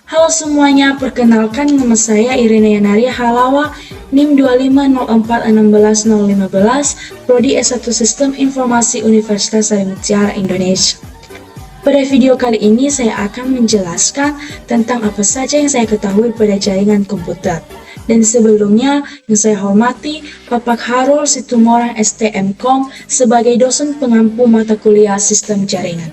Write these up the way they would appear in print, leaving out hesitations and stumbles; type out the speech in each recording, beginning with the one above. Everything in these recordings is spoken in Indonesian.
Halo semuanya, perkenalkan nama saya Irene Yanaria Halawa, NIM 250416015, Prodi S1 Sistem Informasi Universitas Sari Mutiara Indonesia. Pada video kali ini saya akan menjelaskan tentang apa saja yang saya ketahui pada jaringan komputer. Dan sebelumnya, yang saya hormati Bapak Harul Situmorang STMkom sebagai dosen pengampu mata kuliah sistem jaringan.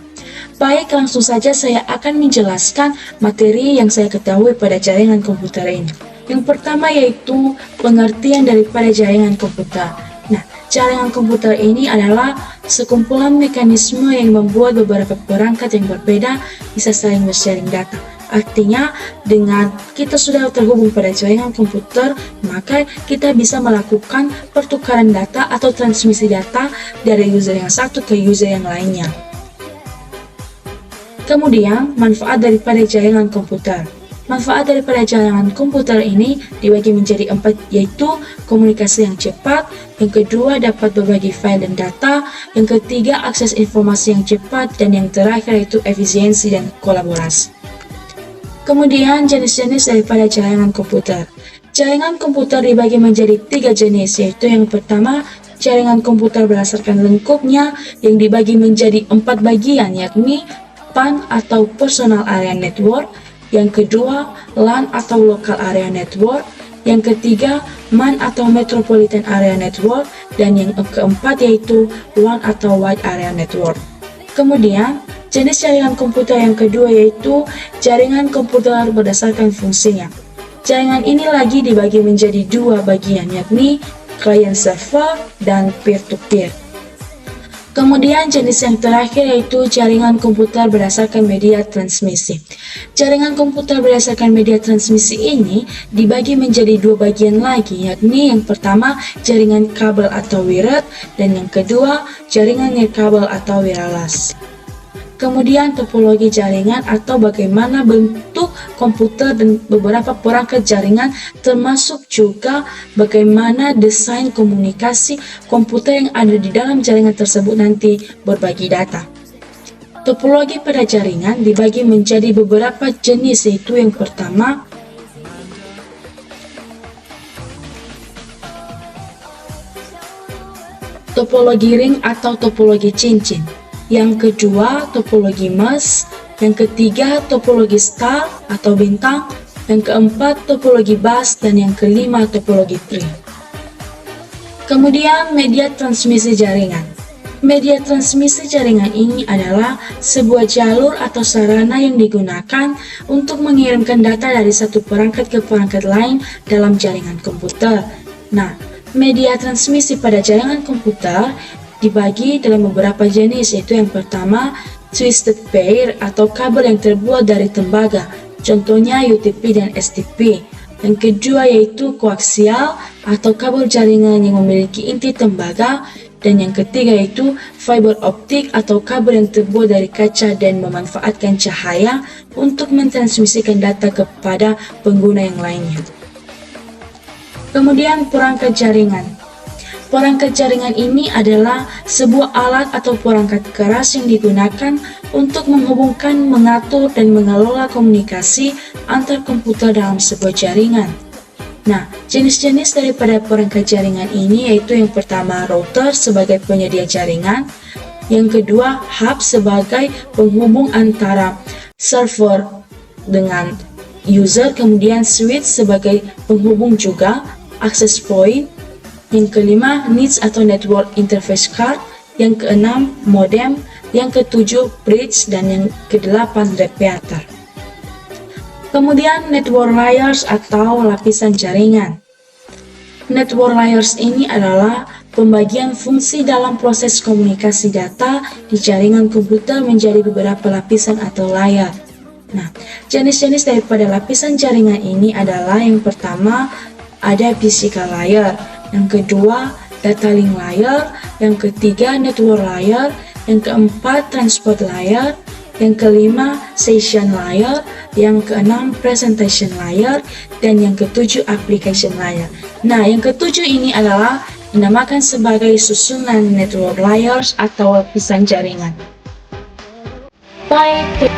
Baik, langsung saja saya akan menjelaskan materi yang saya ketahui pada jaringan komputer ini. Yang pertama yaitu pengertian daripada jaringan komputer. Nah, jaringan komputer ini adalah sekumpulan mekanisme yang membuat beberapa perangkat yang berbeda bisa saling bersharing data. Artinya, dengan kita sudah terhubung pada jaringan komputer, maka kita bisa melakukan pertukaran data atau transmisi data dari user yang satu ke user yang lainnya. Kemudian, manfaat daripada jaringan komputer. Manfaat daripada jaringan komputer ini dibagi menjadi 4, yaitu komunikasi yang cepat, yang kedua dapat berbagi file dan data, yang ketiga akses informasi yang cepat, dan yang terakhir yaitu efisiensi dan kolaborasi. Kemudian, jenis-jenis daripada jaringan komputer. Jaringan komputer dibagi menjadi 3 jenis, yaitu yang pertama, jaringan komputer berdasarkan lengkupnya yang dibagi menjadi 4 bagian, yakni PAN atau Personal Area Network, yang kedua LAN atau Local Area Network, yang ketiga MAN atau Metropolitan Area Network, dan yang keempat yaitu WAN atau Wide Area Network. Kemudian jenis jaringan komputer yang kedua yaitu jaringan komputer berdasarkan fungsinya. Jaringan ini lagi dibagi menjadi 2 bagian, yakni client server dan peer-to-peer. Kemudian jenis yang terakhir yaitu jaringan komputer berdasarkan media transmisi. Jaringan komputer berdasarkan media transmisi ini dibagi menjadi 2 bagian lagi, yakni yang pertama jaringan kabel atau wired, dan yang kedua jaringan nirkabel atau wireless. Kemudian topologi jaringan atau bagaimana bentuk komputer dan beberapa perangkat jaringan, termasuk juga bagaimana desain komunikasi komputer yang ada di dalam jaringan tersebut nanti berbagi data. Topologi pada jaringan dibagi menjadi beberapa jenis, yaitu yang pertama topologi ring atau topologi cincin. Yang kedua, topologi mesh. Yang ketiga, topologi star atau bintang. Yang keempat, topologi bus. Dan yang kelima, topologi tree. Kemudian, media transmisi jaringan. Media transmisi jaringan ini adalah sebuah jalur atau sarana yang digunakan untuk mengirimkan data dari satu perangkat ke perangkat lain dalam jaringan komputer. Nah, media transmisi pada jaringan komputer dibagi dalam beberapa jenis, yaitu yang pertama twisted pair atau kabel yang terbuat dari tembaga, contohnya UTP dan STP. Yang kedua yaitu koaksial atau kabel jaringan yang memiliki inti tembaga, dan yang ketiga yaitu fiber optik atau kabel yang terbuat dari kaca dan memanfaatkan cahaya untuk mentransmisikan data kepada pengguna yang lainnya. Kemudian perangkat jaringan. Perangkat jaringan ini adalah sebuah alat atau perangkat keras yang digunakan untuk menghubungkan, mengatur, dan mengelola komunikasi antar komputer dalam sebuah jaringan. Nah, jenis-jenis daripada perangkat jaringan ini yaitu yang pertama router sebagai penyedia jaringan, yang kedua hub sebagai penghubung antara server dengan user, kemudian switch sebagai penghubung juga, access point, yang kelima NIC atau Network Interface Card, yang keenam modem, yang ketujuh bridge, dan yang kedelapan repeater. Kemudian network layers atau lapisan jaringan. Network layers ini adalah pembagian fungsi dalam proses komunikasi data di jaringan komputer menjadi beberapa lapisan atau layer. Nah, jenis-jenis daripada lapisan jaringan ini adalah yang pertama ada physical layer, yang kedua data link layer, yang ketiga network layer, yang keempat transport layer, yang kelima session layer, yang keenam presentation layer, dan yang ketujuh application layer. Nah, yang ketujuh ini adalah dinamakan sebagai susunan network layers atau lapisan jaringan. Baik.